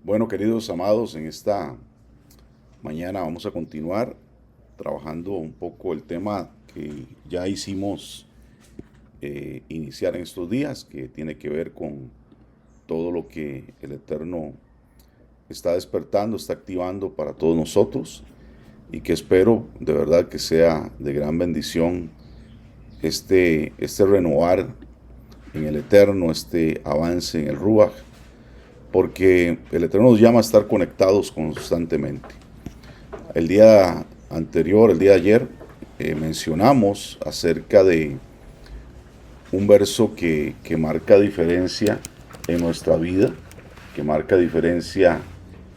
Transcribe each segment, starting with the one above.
Bueno, queridos amados, en esta mañana vamos a continuar trabajando un poco el tema que ya hicimos iniciar en estos días, que tiene que ver con todo lo que el Eterno está despertando, está activando para todos nosotros y que espero de verdad que sea de gran bendición este renovar en el Eterno, este avance en el Ruach, porque el Eterno nos llama a estar conectados constantemente. El día anterior, el día de ayer, mencionamos acerca de un verso que marca diferencia en nuestra vida, que marca diferencia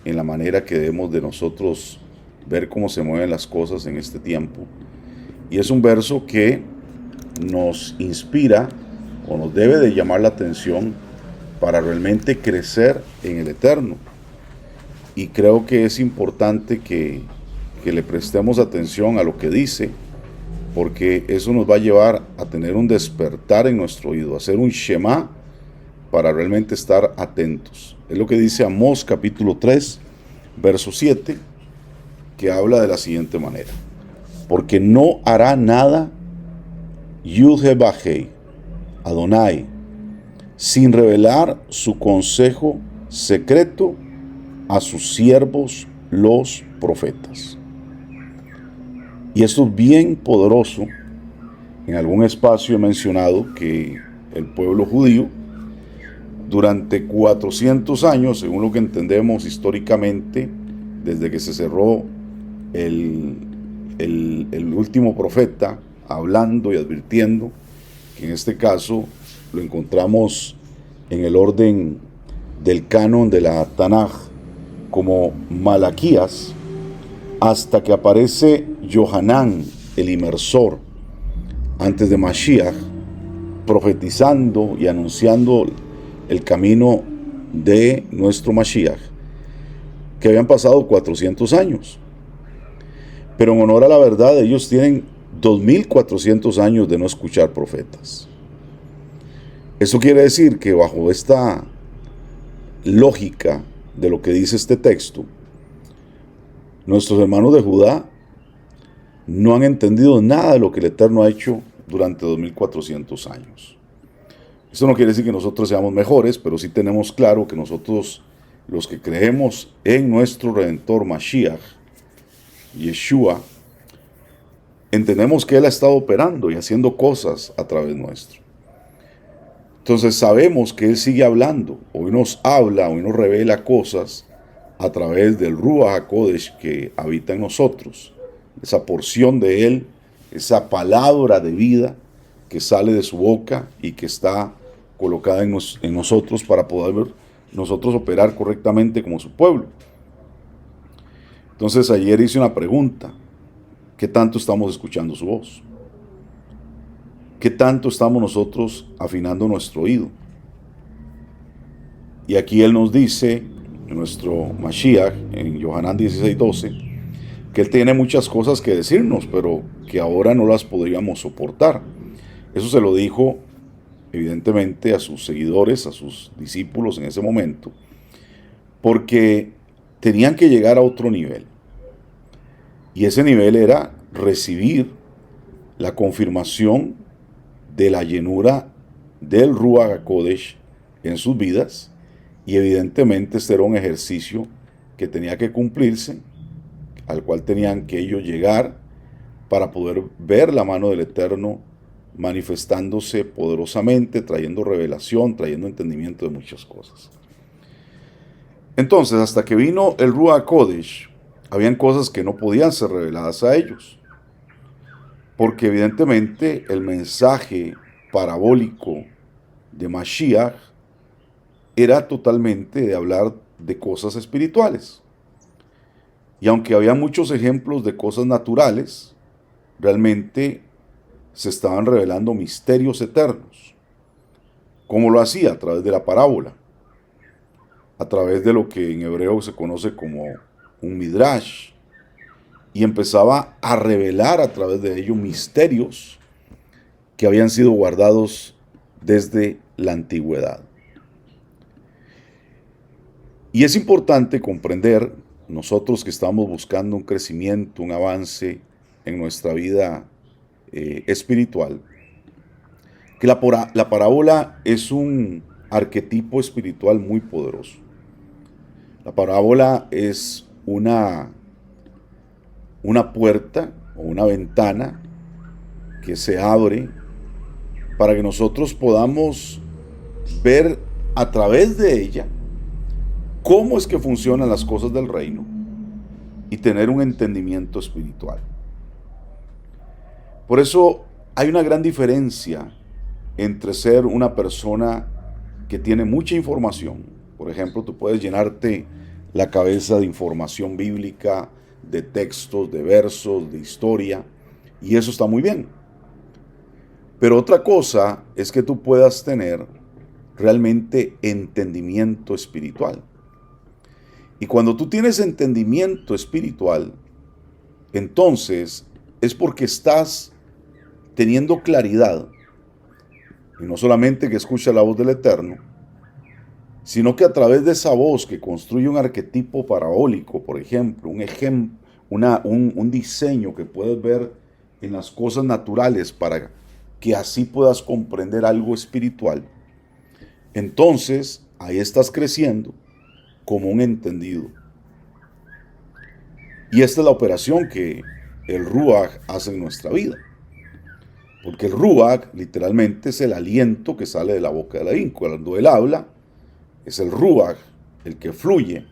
en la manera que debemos de nosotros ver cómo se mueven las cosas en este tiempo. Y es un verso que nos inspira o nos debe de llamar la atención para realmente crecer en el Eterno. Y creo que es importante que le prestemos atención a lo que dice, porque eso nos va a llevar a tener un despertar en nuestro oído, a hacer un Shema para realmente estar atentos. Es lo que dice Amós capítulo 3, verso 7, que habla de la siguiente manera: porque no hará nada Yud-He-Vah-Hei, Adonai, sin revelar su consejo secreto a sus siervos los profetas. Y esto es bien poderoso. En algún espacio he mencionado que el pueblo judío durante 400 años, según lo que entendemos históricamente, desde que se cerró el último profeta hablando y advirtiendo, que en este caso lo encontramos en el orden del canon de la Tanaj como Malaquías, hasta que aparece Yohanan, el inmersor, antes de Mashiach, profetizando y anunciando el camino de nuestro Mashiach, que habían pasado 400 años. Pero en honor a la verdad, ellos tienen 2400 años de no escuchar profetas. Eso quiere decir que bajo esta lógica de lo que dice este texto, nuestros hermanos de Judá no han entendido nada de lo que el Eterno ha hecho durante 2400 años. Esto no quiere decir que nosotros seamos mejores, pero sí tenemos claro que nosotros, los que creemos en nuestro Redentor Mashiach, Yeshua, entendemos que Él ha estado operando y haciendo cosas a través nuestro. Entonces sabemos que Él sigue hablando, hoy nos habla, hoy nos revela cosas a través del Ruach HaKodesh que habita en nosotros, esa porción de Él, esa palabra de vida que sale de su boca y que está colocada en nosotros para poder nosotros operar correctamente como su pueblo. Entonces ayer hice una pregunta: ¿qué tanto estamos escuchando su voz? ¿Qué tanto estamos nosotros afinando nuestro oído? Y aquí Él nos dice, en nuestro Mashiach, en Yohanan 16:12, que Él tiene muchas cosas que decirnos, pero que ahora no las podríamos soportar. Eso se lo dijo evidentemente a sus seguidores, a sus discípulos en ese momento, porque tenían que llegar a otro nivel. Y ese nivel era recibir la confirmación de la llenura del Ruach HaKodesh en sus vidas, y evidentemente este era un ejercicio que tenía que cumplirse, al cual tenían que ellos llegar para poder ver la mano del Eterno manifestándose poderosamente, trayendo revelación, trayendo entendimiento de muchas cosas. Entonces, hasta que vino el Ruach HaKodesh, habían cosas que no podían ser reveladas a ellos, porque evidentemente el mensaje parabólico de Mashiach era totalmente de hablar de cosas espirituales. Y aunque había muchos ejemplos de cosas naturales, realmente se estaban revelando misterios eternos. ¿Cómo lo hacía? A través de la parábola, a través de lo que en hebreo se conoce como un midrash, y empezaba a revelar a través de ello misterios que habían sido guardados desde la antigüedad. Y es importante comprender, nosotros que estamos buscando un crecimiento, un avance en nuestra vida espiritual, que la parábola es un arquetipo espiritual muy poderoso. La parábola es una puerta o una ventana que se abre para que nosotros podamos ver a través de ella cómo es que funcionan las cosas del reino y tener un entendimiento espiritual. Por eso hay una gran diferencia entre ser una persona que tiene mucha información. Por ejemplo, tú puedes llenarte la cabeza de información bíblica, de textos, de versos, de historia, y eso está muy bien. Pero otra cosa es que tú puedas tener realmente entendimiento espiritual. Y cuando tú tienes entendimiento espiritual, entonces es porque estás teniendo claridad. Y no solamente que escucha la voz del Eterno, sino que a través de esa voz que construye un arquetipo parabólico, por ejemplo, un diseño que puedes ver en las cosas naturales para que así puedas comprender algo espiritual, entonces ahí estás creciendo como un entendido. Y esta es la operación que el Ruach hace en nuestra vida. Porque el Ruach literalmente es el aliento que sale de la boca de Elohim. Cuando él habla, es el Ruach el que fluye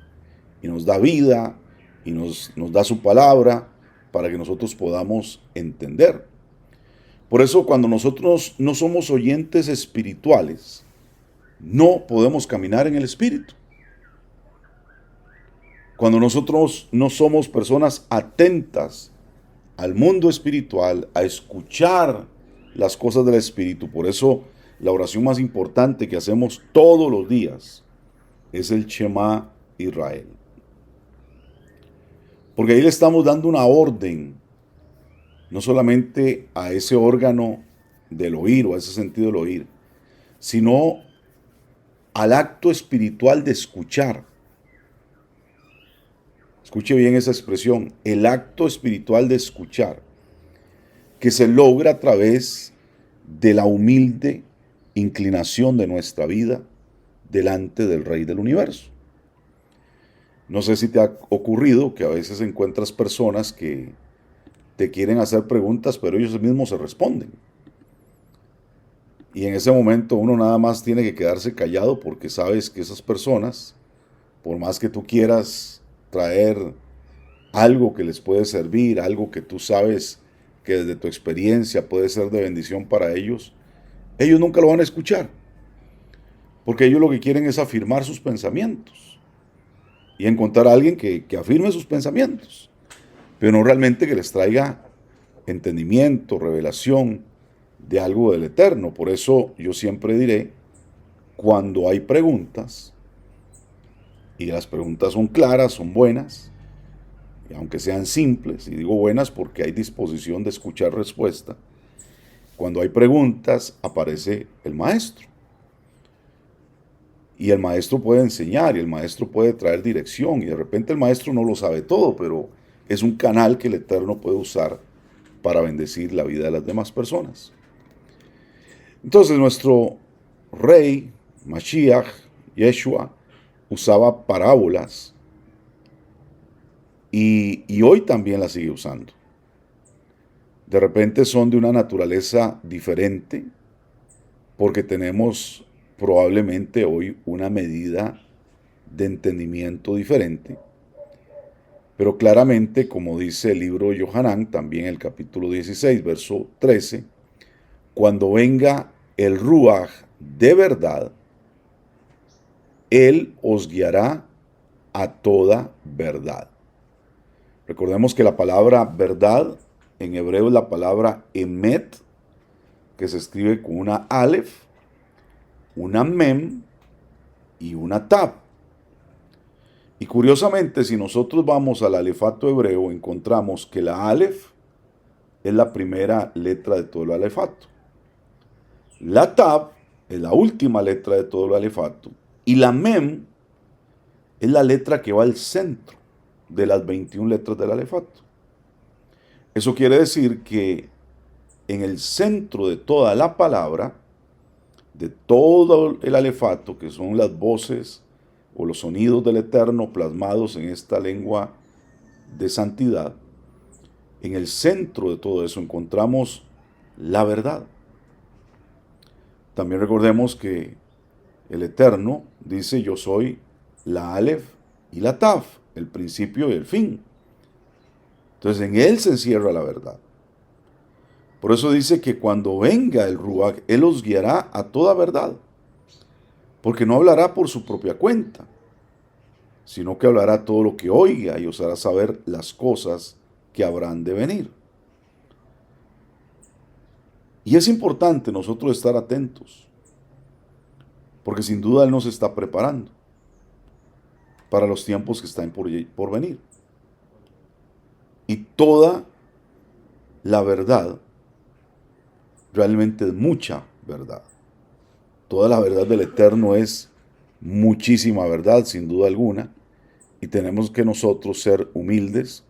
y nos da vida y nos da su palabra para que nosotros podamos entender. Por eso cuando nosotros no somos oyentes espirituales, no podemos caminar en el Espíritu. Cuando nosotros no somos personas atentas al mundo espiritual, a escuchar las cosas del Espíritu. Por eso la oración más importante que hacemos todos los días es el Shema Israel. Porque ahí le estamos dando una orden, no solamente a ese órgano del oír o a ese sentido del oír, sino al acto espiritual de escuchar. Escuche bien esa expresión, el acto espiritual de escuchar, que se logra a través de la humilde inclinación de nuestra vida delante del Rey del Universo. No sé si te ha ocurrido que a veces encuentras personas que te quieren hacer preguntas, pero ellos mismos se responden. Y en ese momento uno nada más tiene que quedarse callado porque sabes que esas personas, por más que tú quieras traer algo que les puede servir, algo que tú sabes que desde tu experiencia puede ser de bendición para ellos nunca lo van a escuchar. Porque ellos lo que quieren es afirmar sus pensamientos y encontrar a alguien que afirme sus pensamientos, pero no realmente que les traiga entendimiento, revelación de algo del Eterno. Por eso yo siempre diré, cuando hay preguntas, y las preguntas son claras, son buenas, y aunque sean simples, y digo buenas porque hay disposición de escuchar respuesta, cuando hay preguntas aparece el maestro. Y el maestro puede enseñar, y el maestro puede traer dirección, y de repente el maestro no lo sabe todo, pero es un canal que el Eterno puede usar para bendecir la vida de las demás personas. Entonces nuestro rey, Mashiach, Yeshua, usaba parábolas y hoy también las sigue usando. De repente son de una naturaleza diferente porque tenemos probablemente hoy una medida de entendimiento diferente. Pero claramente, como dice el libro de Yohanan, también el capítulo 16, verso 13, cuando venga el Ruach de verdad, Él os guiará a toda verdad. Recordemos que la palabra verdad en hebreo es la palabra emet, que se escribe con una alef, una mem y una tab. Y curiosamente, si nosotros vamos al alefato hebreo, encontramos que la alef es la primera letra de todo el alefato. La tab es la última letra de todo el alefato. Y la mem es la letra que va al centro de las 21 letras del alefato. Eso quiere decir que en el centro de toda la palabra, de todo el alefato, que son las voces o los sonidos del Eterno plasmados en esta lengua de santidad, en el centro de todo eso encontramos la verdad. También recordemos que el Eterno dice: yo soy la Aleph y la Taf, el principio y el fin. Entonces en Él se encierra la verdad. Por eso dice que cuando venga el Ruach, Él los guiará a toda verdad, porque no hablará por su propia cuenta, sino que hablará todo lo que oiga y os hará saber las cosas que habrán de venir. Y es importante nosotros estar atentos, porque sin duda Él nos está preparando para los tiempos que están por venir. Y toda la verdad, realmente es mucha verdad. Toda la verdad del Eterno es muchísima verdad, sin duda alguna, y tenemos que nosotros ser humildes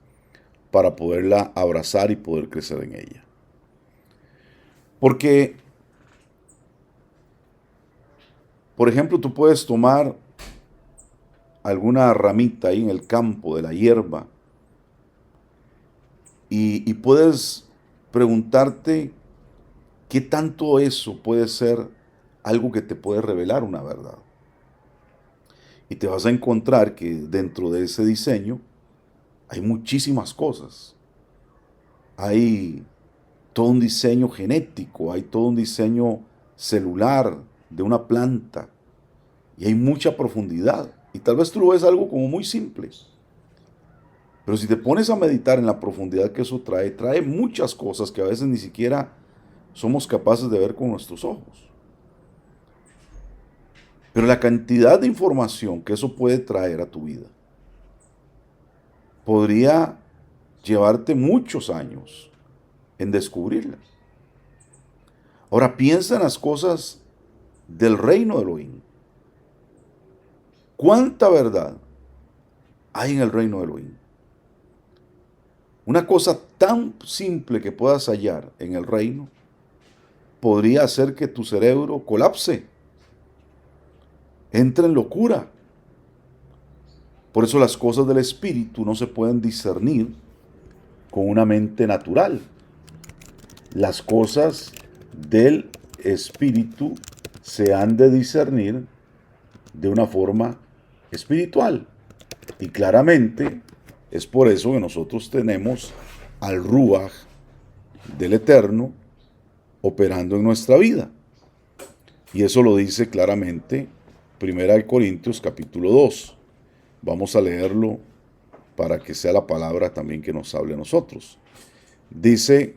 para poderla abrazar y poder crecer en ella. Porque, por ejemplo, tú puedes tomar alguna ramita ahí en el campo de la hierba y puedes preguntarte qué tanto eso puede ser algo que te puede revelar una verdad. Y te vas a encontrar que dentro de ese diseño hay muchísimas cosas. Hay todo un diseño genético, hay todo un diseño celular de una planta, y hay mucha profundidad. Y tal vez tú lo ves algo como muy simple, pero si te pones a meditar en la profundidad que eso trae, trae muchas cosas que a veces ni siquiera somos capaces de ver con nuestros ojos. Pero la cantidad de información que eso puede traer a tu vida podría llevarte muchos años en descubrirla. Ahora piensa en las cosas del reino de Elohim. ¿Cuánta verdad hay en el reino de Elohim? Una cosa tan simple que puedas hallar en el reino podría hacer que tu cerebro colapse, entre en locura. Por eso las cosas del espíritu no se pueden discernir con una mente natural. Las cosas del espíritu se han de discernir de una forma espiritual. Y claramente es por eso que nosotros tenemos al Ruach del Eterno operando en nuestra vida. Y eso lo dice claramente 1 Corintios capítulo 2. Vamos a leerlo para que sea la palabra también que nos hable a nosotros. Dice,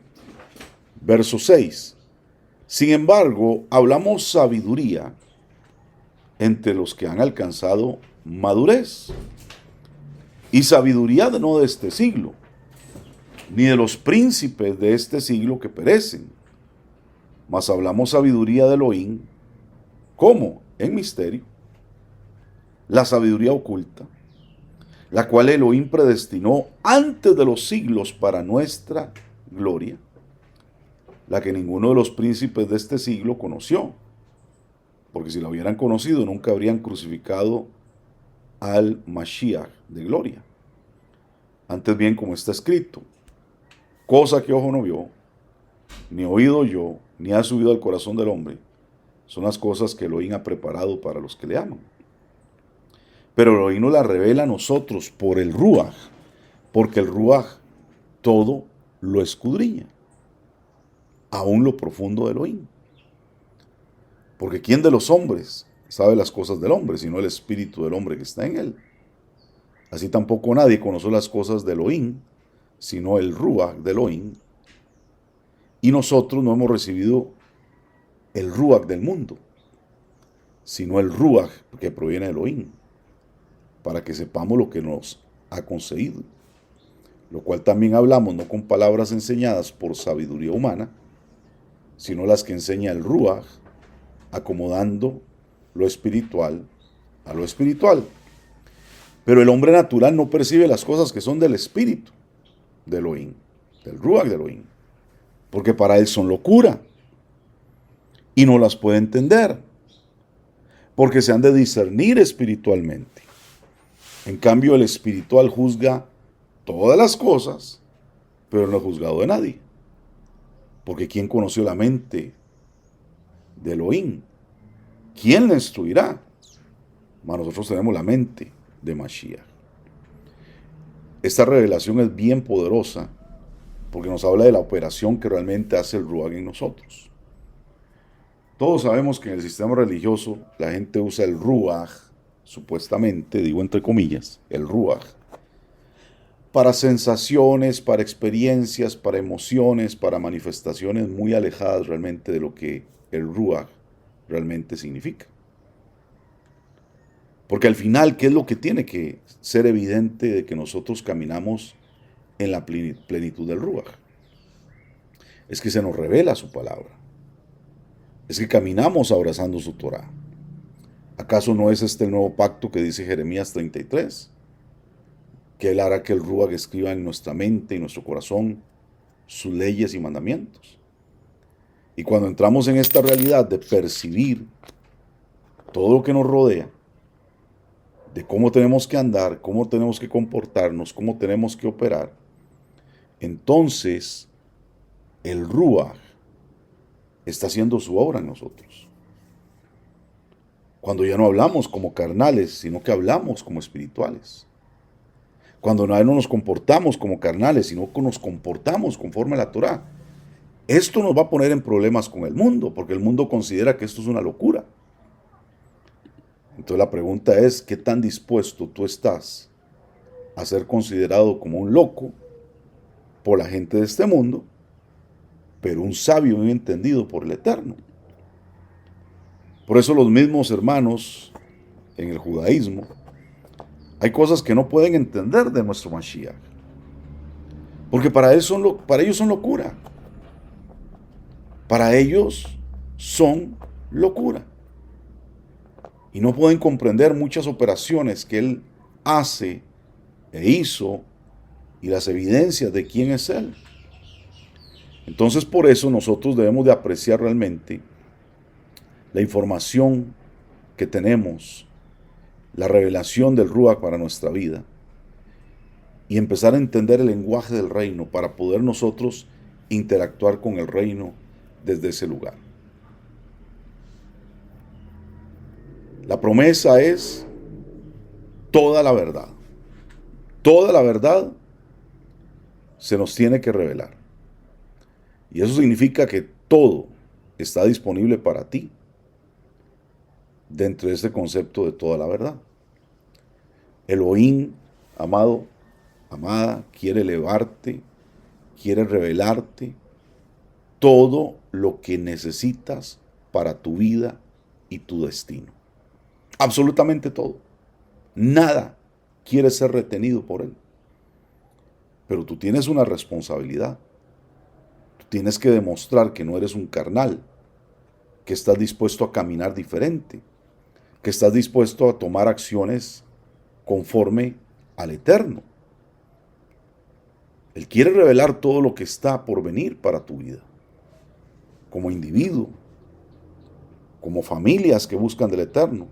verso 6. Sin embargo, hablamos sabiduría entre los que han alcanzado madurez. Y sabiduría no de este siglo, ni de los príncipes de este siglo que perecen. Mas hablamos sabiduría de Elohim, ¿cómo? En misterio. La sabiduría oculta, la cual Elohim predestinó antes de los siglos para nuestra gloria, la que ninguno de los príncipes de este siglo conoció, porque si la hubieran conocido nunca habrían crucificado al Mashiach de gloria. Antes bien, como está escrito, cosa que ojo no vio, ni oído oyó, ni ha subido al corazón del hombre, son las cosas que Elohim ha preparado para los que le aman. Pero Elohim nos la revela a nosotros por el Ruach, porque el Ruach todo lo escudriña, aún lo profundo de Elohim. Porque ¿quién de los hombres sabe las cosas del hombre, sino el espíritu del hombre que está en él? Así tampoco nadie conoció las cosas de Elohim, sino el Ruach de Elohim. Y nosotros no hemos recibido el Ruach del mundo, sino el Ruach que proviene de Elohim, para que sepamos lo que nos ha concedido. Lo cual también hablamos no con palabras enseñadas por sabiduría humana, sino las que enseña el Ruach, acomodando lo espiritual a lo espiritual. Pero el hombre natural no percibe las cosas que son del espíritu de Elohim, del Ruach de Elohim, porque para él son locura y no las puede entender, porque se han de discernir espiritualmente. En cambio, el espiritual juzga todas las cosas, pero no es juzgado de nadie. Porque ¿quién conoció la mente de Elohim? ¿Quién la instruirá? Mas nosotros tenemos la mente de Mashiach. Esta revelación es bien poderosa porque nos habla de la operación que realmente hace el Ruach en nosotros. Todos sabemos que en el sistema religioso la gente usa el Ruach, supuestamente, digo entre comillas, el Ruach, para sensaciones, para experiencias, para emociones, para manifestaciones muy alejadas realmente de lo que el Ruach realmente significa. Porque al final, ¿qué es lo que tiene que ser evidente de que nosotros caminamos en la plenitud del Ruach? Es que se nos revela su palabra. Es que caminamos abrazando su Torah. ¿Acaso no es este el nuevo pacto que dice Jeremías 33? Que Él hará que el Ruach escriba en nuestra mente y nuestro corazón sus leyes y mandamientos. Y cuando entramos en esta realidad de percibir todo lo que nos rodea, de cómo tenemos que andar, cómo tenemos que comportarnos, cómo tenemos que operar, entonces el Ruach está haciendo su obra en nosotros. Cuando ya no hablamos como carnales, sino que hablamos como espirituales. Cuando no nos comportamos como carnales, sino que nos comportamos conforme a la Torah. Esto nos va a poner en problemas con el mundo, porque el mundo considera que esto es una locura. Entonces la pregunta es, ¿qué tan dispuesto tú estás a ser considerado como un loco por la gente de este mundo, pero un sabio y entendido por el Eterno? Por eso los mismos hermanos en el judaísmo, hay cosas que no pueden entender de nuestro Mashiach, porque para ellos son locura. Para ellos son locura. Y no pueden comprender muchas operaciones que Él hace e hizo y las evidencias de quién es Él. Entonces por eso nosotros debemos de apreciar realmente la información que tenemos, la revelación del Ruach para nuestra vida y empezar a entender el lenguaje del reino para poder nosotros interactuar con el reino desde ese lugar. La promesa es toda la verdad. Toda la verdad se nos tiene que revelar. Y eso significa que todo está disponible para ti dentro de este concepto de toda la verdad. Elohim, amado, amada, quiere elevarte, quiere revelarte todo lo que necesitas para tu vida y tu destino. Absolutamente todo. Nada quiere ser retenido por Él. Pero tú tienes una responsabilidad. Tú tienes que demostrar que no eres un carnal, que estás dispuesto a caminar diferente, que estás dispuesto a tomar acciones conforme al Eterno. Él quiere revelar todo lo que está por venir para tu vida, como individuo, como familias que buscan del Eterno,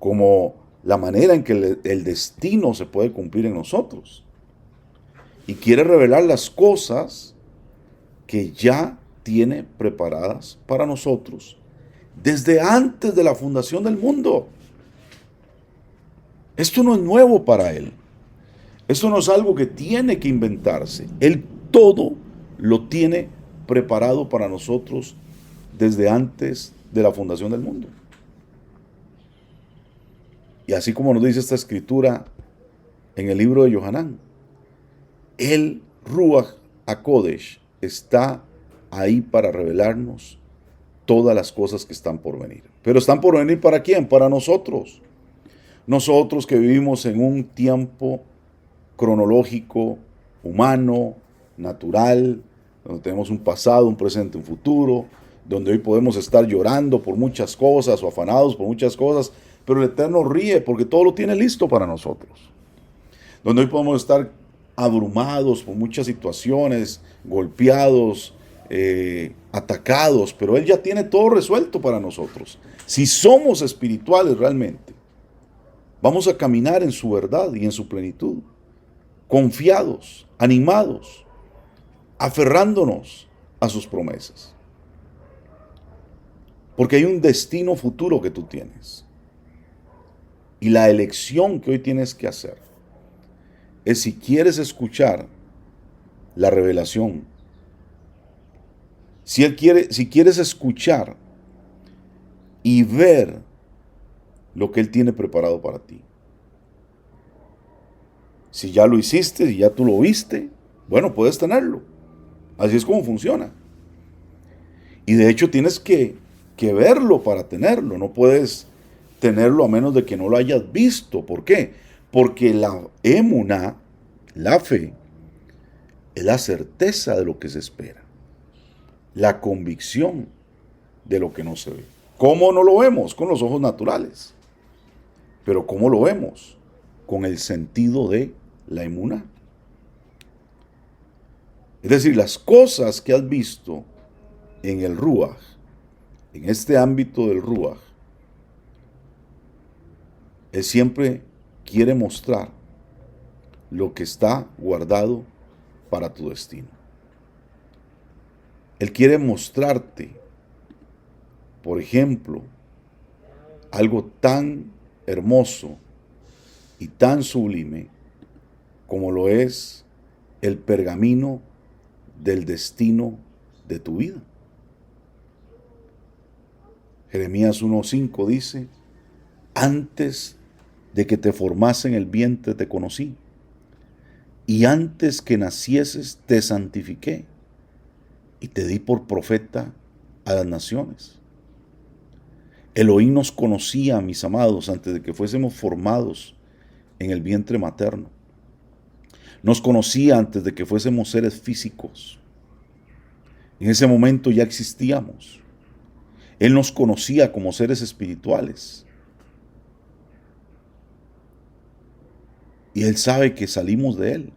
como la manera en que el destino se puede cumplir en nosotros. Y quiere revelar las cosas que ya tiene preparadas para nosotros desde antes de la fundación del mundo. Esto no es nuevo para Él. Esto no es algo que tiene que inventarse. Él todo lo tiene preparado para nosotros desde antes de la fundación del mundo. Y así como nos dice esta escritura en el libro de Yohanan, el Ruach HaKodesh está ahí para revelarnos todas las cosas que están por venir. Pero están por venir ¿para quién? Para nosotros. Nosotros que vivimos en un tiempo cronológico, humano, natural, donde tenemos un pasado, un presente, un futuro, donde hoy podemos estar llorando por muchas cosas o afanados por muchas cosas, pero el Eterno ríe porque todo lo tiene listo para nosotros. Donde hoy podemos estar abrumados por muchas situaciones, golpeados, atacados, pero Él ya tiene todo resuelto para nosotros. Si somos espirituales realmente, vamos a caminar en su verdad y en su plenitud, confiados, animados, aferrándonos a sus promesas. Porque hay un destino futuro que tú tienes. Y la elección que hoy tienes que hacer es si quieres escuchar la revelación, si quieres escuchar y ver lo que Él tiene preparado para ti. Si ya lo hiciste, si ya tú lo viste, bueno, puedes tenerlo. Así es como funciona. Y de hecho tienes que verlo para tenerlo. No puedes tenerlo a menos de que no lo hayas visto. ¿Por qué? Porque la emuná, la fe, es la certeza de lo que se espera. La convicción de lo que no se ve. ¿Cómo no lo vemos? Con los ojos naturales. Pero ¿cómo lo vemos? Con el sentido de la emuná. Es decir, las cosas que has visto en el Ruach, en este ámbito del Ruach, Él siempre quiere mostrar lo que está guardado para tu destino. Él quiere mostrarte, por ejemplo, algo tan hermoso y tan sublime como lo es el pergamino del destino de tu vida. Jeremías 1:5 dice: antes de que te formase en el vientre te conocí, y antes que nacieses te santifiqué, y te di por profeta a las naciones. Elohim nos conocía, mis amados, antes de que fuésemos formados en el vientre materno. Nos conocía antes de que fuésemos seres físicos. En ese momento ya existíamos. Él nos conocía como seres espirituales. Y Él sabe que salimos de Él.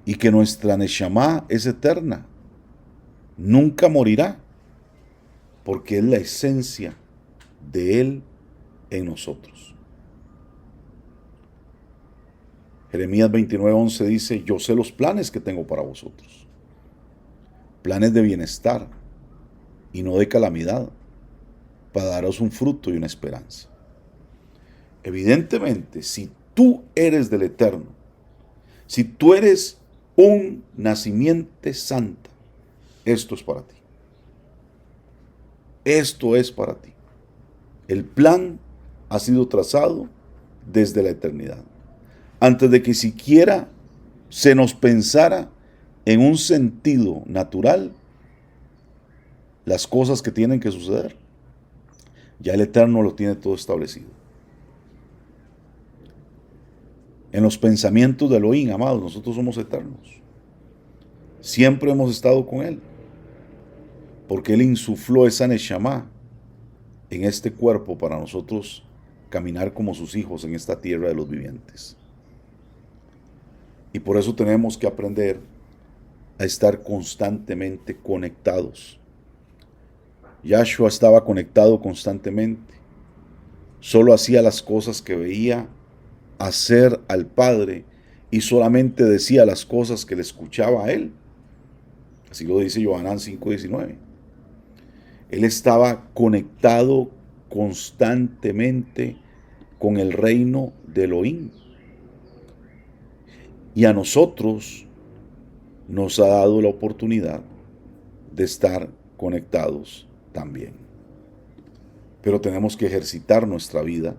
Y que nuestra Neshama es eterna. Nunca morirá. Porque es la esencia de Él en nosotros. Jeremías 29:11 dice: yo sé los planes que tengo para vosotros. Planes de bienestar y no de calamidad, para daros un fruto y una esperanza. Evidentemente, si tú eres del Eterno, si tú eres un nacimiento santa, esto es para ti. Esto es para ti. El plan ha sido trazado desde la eternidad. Antes de que siquiera se nos pensara en un sentido natural las cosas que tienen que suceder, ya el Eterno lo tiene todo establecido. En los pensamientos de Elohim, amados, nosotros somos eternos. Siempre hemos estado con Él, porque Él insufló esa Neshama en este cuerpo para nosotros caminar como sus hijos en esta tierra de los vivientes. Y por eso tenemos que aprender a estar constantemente conectados. Yahshua estaba conectado constantemente. Solo hacía las cosas que veía hacer al Padre y solamente decía las cosas que le escuchaba a Él. Así lo dice Yohanan 5:19. Él estaba conectado constantemente con el reino de Elohim. Y a nosotros nos ha dado la oportunidad de estar conectados también. Pero tenemos que ejercitar nuestra vida,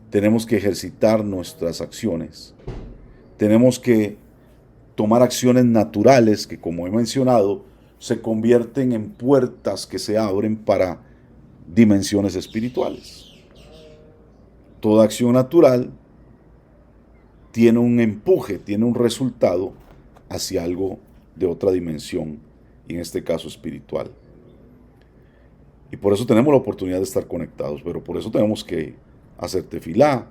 tenemos que ejercitar nuestras acciones, tenemos que tomar acciones naturales que, como he mencionado, se convierten en puertas que se abren para dimensiones espirituales. Toda acción natural tiene un empuje, tiene un resultado hacia algo de otra dimensión, y en este caso espiritual. Y por eso tenemos la oportunidad de estar conectados, pero por eso tenemos que hacer tefilá,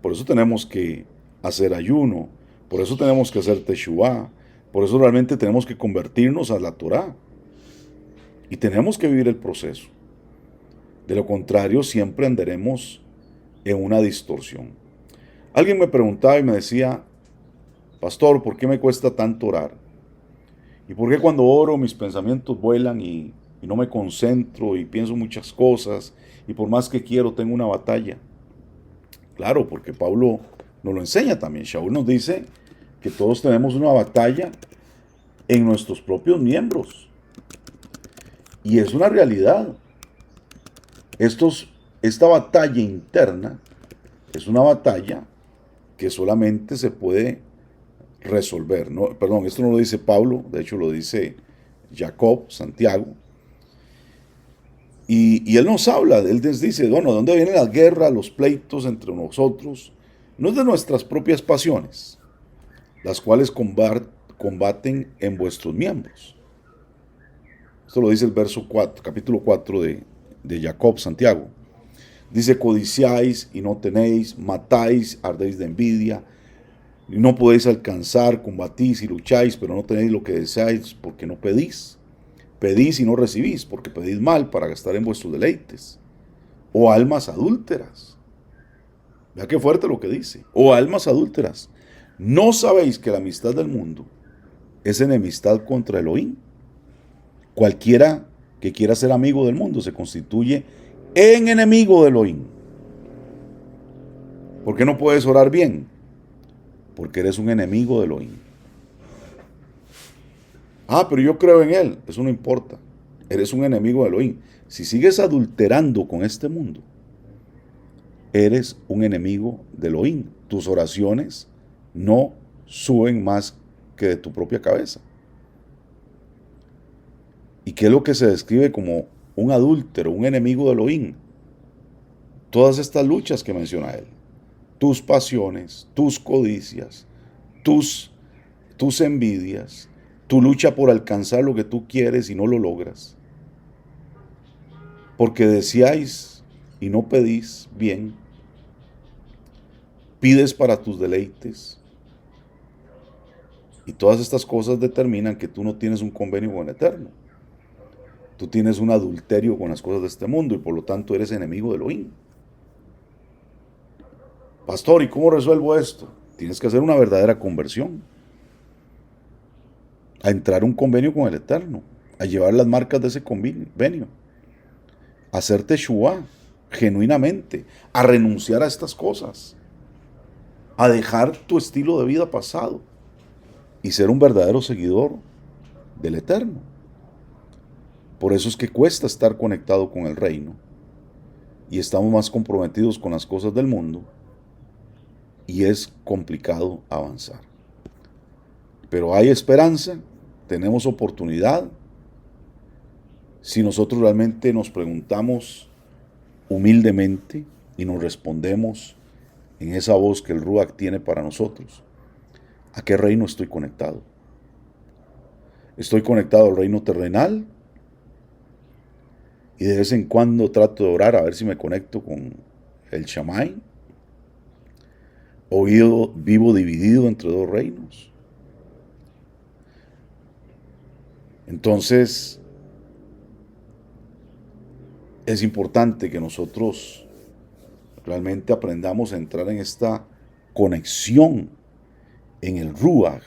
por eso tenemos que hacer ayuno, por eso tenemos que hacer teshuvá, por eso realmente tenemos que convertirnos a la Torá. Y tenemos que vivir el proceso. De lo contrario, siempre andaremos en una distorsión. Alguien me preguntaba y me decía, pastor, ¿por qué me cuesta tanto orar? ¿Y por qué cuando oro mis pensamientos vuelan y no me concentro y pienso muchas cosas y por más que quiero tengo una batalla? Claro, porque Pablo nos lo enseña también. Shaul nos dice que todos tenemos una batalla en nuestros propios miembros. Y es una realidad. Esta batalla interna es una batalla que solamente se puede resolver. No, perdón, esto no lo dice Pablo, de hecho lo dice Jacob, Santiago. Y él nos habla, él nos dice, bueno, ¿de dónde vienen las guerras, los pleitos entre nosotros? No es de nuestras propias pasiones, las cuales combaten en vuestros miembros. Esto lo dice el verso 4, capítulo 4 de Jacob, Santiago. Dice, codiciáis y no tenéis, matáis, ardéis de envidia, y no podéis alcanzar, combatís y lucháis, pero no tenéis lo que deseáis porque no pedís. Pedís y no recibís, porque pedís mal para gastar en vuestros deleites. O almas adúlteras. Vea qué fuerte lo que dice. O almas adúlteras. ¿No sabéis que la amistad del mundo es enemistad contra Elohim? Cualquiera que quiera ser amigo del mundo se constituye en enemigo de Elohim. ¿Por qué no puedes orar bien? Porque eres un enemigo de Elohim. Ah, pero yo creo en él. Eso no importa. Eres un enemigo de Elohim. Si sigues adulterando con este mundo, eres un enemigo de Elohim. Tus oraciones no suben más que de tu propia cabeza. ¿Y qué es lo que se describe como un adúltero, un enemigo de Elohim? Todas estas luchas que menciona él. Tus pasiones, tus codicias, tus envidias, tu lucha por alcanzar lo que tú quieres y no lo logras. Porque deseáis y no pedís bien. Pides para tus deleites. Y todas estas cosas determinan que tú no tienes un convenio con el Eterno. Tú tienes un adulterio con las cosas de este mundo y por lo tanto eres enemigo de Elohim. Pastor, ¿y cómo resuelvo esto? Tienes que hacer una verdadera conversión. A entrar a un convenio con el Eterno. A llevar las marcas de ese convenio. A hacer teshuvá genuinamente. A renunciar a estas cosas. A dejar tu estilo de vida pasado. Y ser un verdadero seguidor del Eterno. Por eso es que cuesta estar conectado con el reino. Y estamos más comprometidos con las cosas del mundo. Y es complicado avanzar. Pero hay esperanza, tenemos oportunidad. Si nosotros realmente nos preguntamos humildemente y nos respondemos en esa voz que el Ruach tiene para nosotros, ¿a qué reino estoy conectado? ¿Estoy conectado al reino terrenal? Y de vez en cuando trato de orar a ver si me conecto con el Shammai. ¿O vivo dividido entre dos reinos? Entonces, es importante que nosotros realmente aprendamos a entrar en esta conexión en el Ruach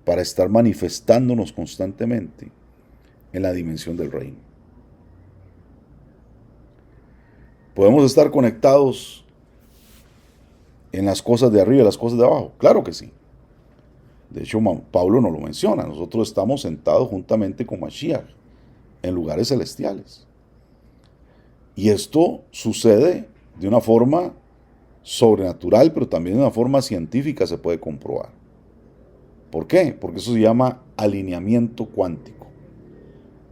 para estar manifestándonos constantemente en la dimensión del reino. ¿Podemos estar conectados en las cosas de arriba y las cosas de abajo? Claro que sí. De hecho, Pablo nos lo menciona. Nosotros estamos sentados juntamente con Mashiach en lugares celestiales. Y esto sucede de una forma sobrenatural, pero también de una forma científica se puede comprobar. ¿Por qué? Porque eso se llama alineamiento cuántico.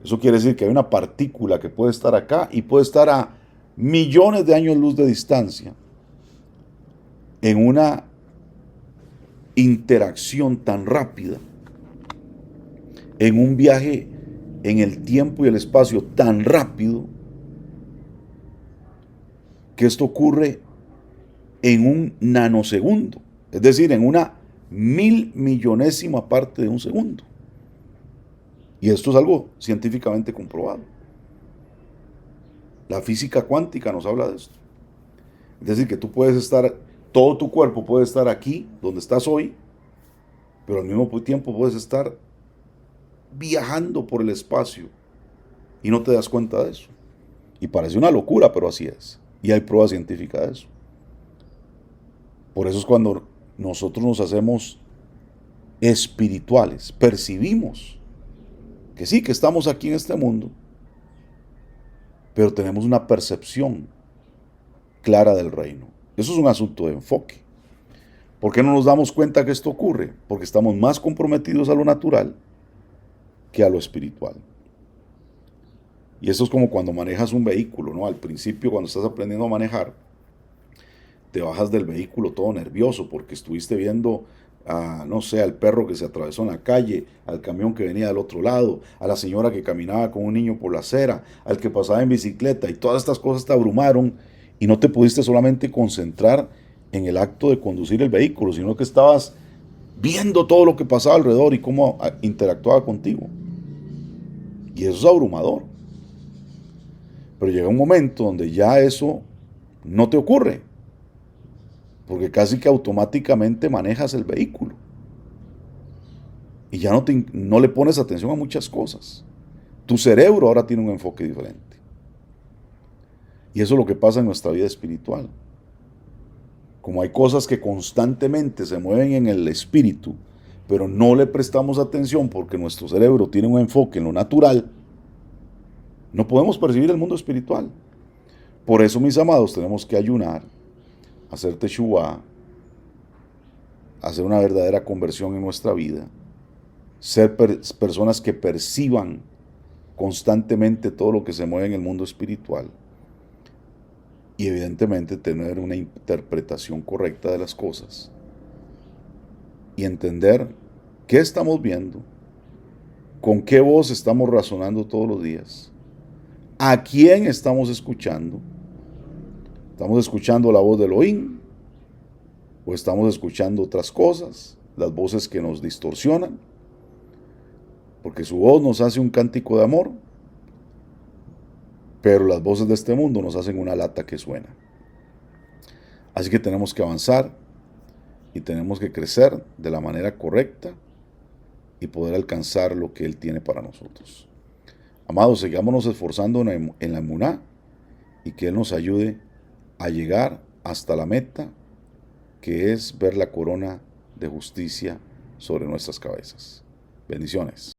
Eso quiere decir que hay una partícula que puede estar acá y puede estar a millones de años luz de distancia en una interacción tan rápida, en un viaje en el tiempo y el espacio tan rápido que esto ocurre en un nanosegundo, es decir, en una 1000 millonésima parte de un segundo. Y esto es algo científicamente comprobado. La física cuántica nos habla de esto. Es decir, que tú puedes estar, todo tu cuerpo puede estar aquí, donde estás hoy, pero al mismo tiempo puedes estar viajando por el espacio y no te das cuenta de eso. Y parece una locura, pero así es. Y hay prueba científica de eso. Por eso es cuando nosotros nos hacemos espirituales, percibimos que sí, que estamos aquí en este mundo, pero tenemos una percepción clara del reino. Eso es un asunto de enfoque. ¿Por qué no nos damos cuenta que esto ocurre? Porque estamos más comprometidos a lo natural que a lo espiritual. Y eso es como cuando manejas un vehículo, ¿no? Al principio, cuando estás aprendiendo a manejar, te bajas del vehículo todo nervioso porque estuviste viendo no sé, al perro que se atravesó en la calle, al camión que venía del otro lado, a la señora que caminaba con un niño por la acera, al que pasaba en bicicleta, y todas estas cosas te abrumaron y no te pudiste solamente concentrar en el acto de conducir el vehículo, sino que estabas viendo todo lo que pasaba alrededor y cómo interactuaba contigo. Y eso es abrumador. Pero llega un momento donde ya eso no te ocurre, porque casi que automáticamente manejas el vehículo y ya no le pones atención a muchas cosas. Tu cerebro ahora tiene un enfoque diferente. Y eso es lo que pasa en nuestra vida espiritual. Como hay cosas que constantemente se mueven en el espíritu, pero no le prestamos atención porque nuestro cerebro tiene un enfoque en lo natural, no podemos percibir el mundo espiritual. Por eso, mis amados, tenemos que ayunar, hacer teshuvá, hacer una verdadera conversión en nuestra vida, ser personas que perciban constantemente todo lo que se mueve en el mundo espiritual y evidentemente tener una interpretación correcta de las cosas y entender qué estamos viendo, con qué voz estamos razonando todos los días, a quién estamos escuchando. ¿Estamos escuchando la voz de Elohim o estamos escuchando otras cosas, las voces que nos distorsionan? Porque su voz nos hace un cántico de amor, pero las voces de este mundo nos hacen una lata que suena. Así que tenemos que avanzar y tenemos que crecer de la manera correcta y poder alcanzar lo que Él tiene para nosotros. Amados, sigámonos esforzando en la emuná y que Él nos ayude a llegar hasta la meta, que es ver la corona de justicia sobre nuestras cabezas. Bendiciones.